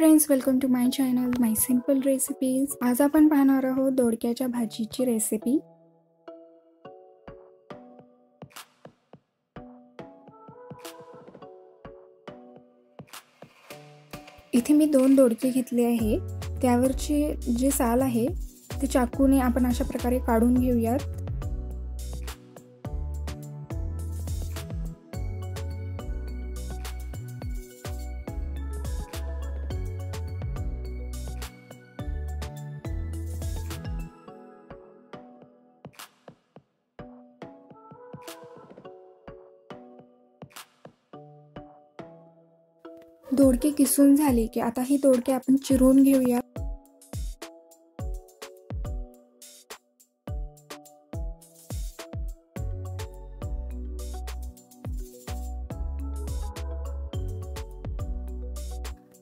Friends, welcome to my channel my simple recipes. आज आपण पाहणार आहोत दोडक्याच्या भाजीची रेसिपी। इथे मी 2 दोडके घेतले आहे। त्यावरचे जे साल आहे ते चाकूने आपण अशा प्रकारे काढून घेऊयात। दोडके किसून झाले की आता हे दोडके आपण चिरून घेऊया।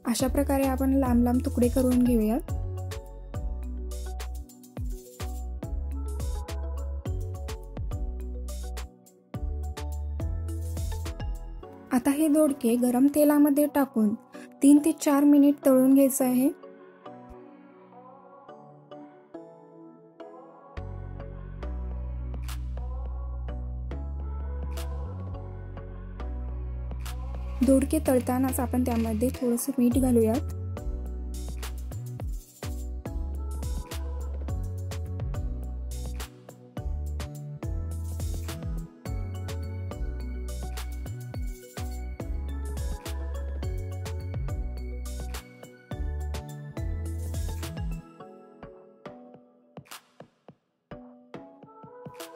अशा प्रकारे आपण लांब लांब तुकडे करून घेऊया। आता हे दोडके गरम तेलामध्ये टाकून 3 ते 4 मिनिट तळून घ्यायचे आहे। दोडके तळतानाच आपण त्यामध्ये थोडंसं मीठ घालूयात।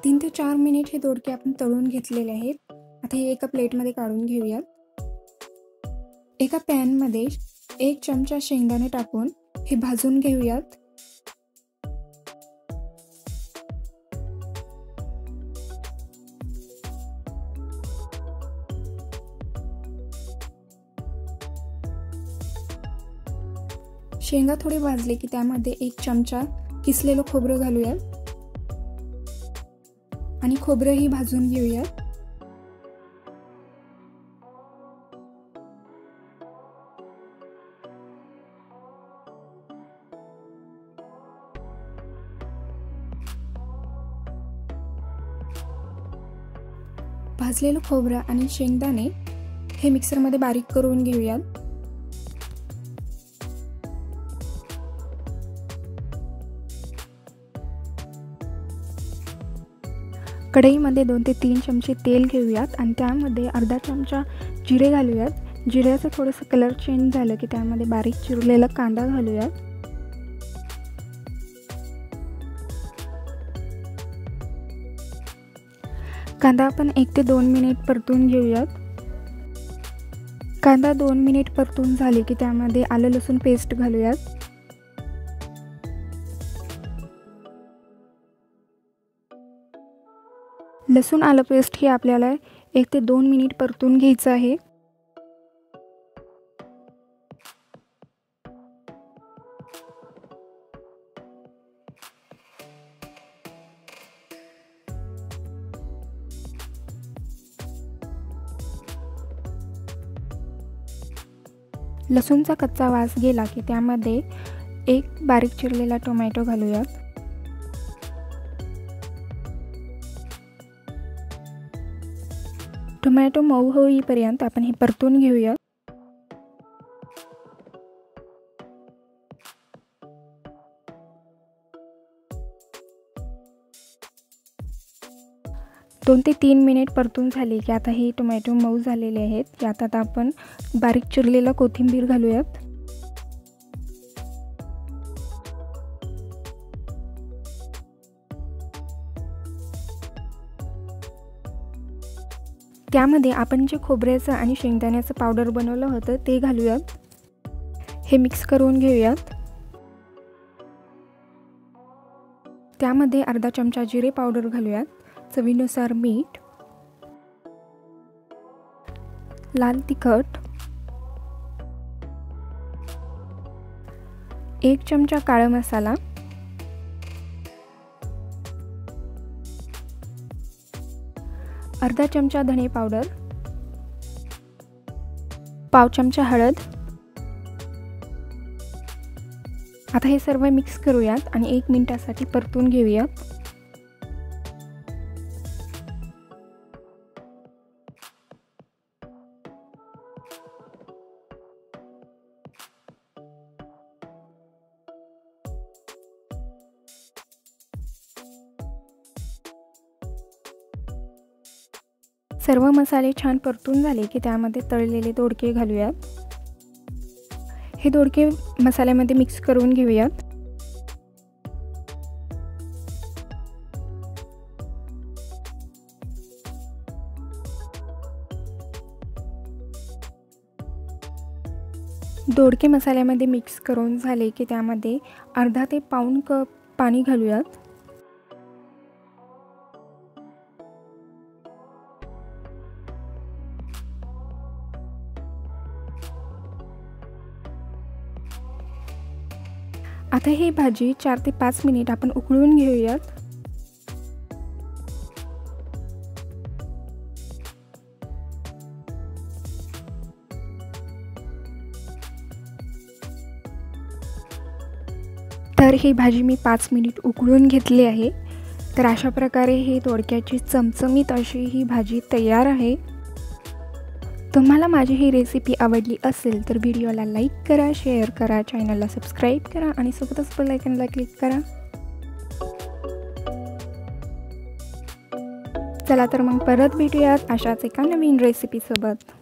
तीन ते 4 मिनिट हे दोडके आपण तळून घेतलेले आहेत। आता हे एका प्लेटमध्ये काढून घेऊयात। एका पॅन मध्ये 1 चमचा शेंगदाणे टाकून हे भाजून घेऊयात। शेंगा थोडे भाजले की त्यामध्ये 1 चमचा किसलेलं खोबरं घालूयात आणि खोबरंही भाजून घेऊयात। भाजलेलं खोबरं आणि शेंगदाणे हे मिक्सरमध्ये बारीक करून घेऊयात। कढईमध्ये 2 ते 3 चमचे तेल घेऊयात आणि त्यामध्ये अर्धा चमचा जिरे घालूयात। जिऱ्याचा थोडासा कलर चेंज झालं की त्यामध्ये बारीक चिरलेला कांदा घालूयात। कांदा आपण 1 ते 2 मिनिट परतून घेऊयात। कांदा 2 मिनिट परतून झाले की त्यामध्ये आलं लसूण पेस्ट घालूयात। लसूण आलं पेस्ट ही आपल्याला 1 ते 2 मिनिट परतून घ्यायचं आहे। लसूणचा कच्चा वास गेला की त्यामध्ये 1 बारीक चिरलेला टोमॅटो घालूयात। टोमॅटो मऊ होईपर्यंत आपण हे परतून घेऊया। दोन ते 3 मिनिट परतून झाले की आता हे टोमॅटो मऊ झालेले आहेत। यात आता आपण बारीक चिरलेला कोथिंबीर घालूयात। त्यामध्ये आपण जे खोबऱ्याचं आणि शेंगदाण्याचं पावडर बनवलं होतं ते घालूयात। हे मिक्स करून घेऊयात। त्यामध्ये अर्धा चमचा जिरे पावडर घालूयात, चवीनुसार मीठ, लाल तिखट, 1 चमचा काळा मसाला, अर्धा चमचा धणे पावडर, पाव चमचा हळद, आता हे सर्व मिक्स करूयात आणि 1 मिनिटासाठी परतून घेऊयात। सर्व मसाले छान परतून झाले की त्यामध्ये तळलेले दोडके घालूयात। हे दोडके मसाल्यामध्ये मिक्स करून घेऊयात। दोडके मसाल्यामध्ये मिक्स करून झाले की त्यामध्ये अर्धा ते पाऊण कप पाणी घालूयात। आता ही भाजी 4 ते 5 मिनिट आपण उकळून घेऊयात। तर ही भाजी मी 5 मिनिट उकळून घेतली आहे। तर अशा प्रकारे ही दोडक्याची चमचमीत अशी ही भाजी तयार आहे। तुम्हाला माझी ही रेसिपी आवडली असेल तर व्हिडिओला लाईक करा, शेअर करा, चॅनलला सबस्क्राईब करा आणि सोबतच बेल आयकॉनला क्लिक करा। चला तर मग परत भेटूयात अशाच एका नवीन रेसिपी सोबत।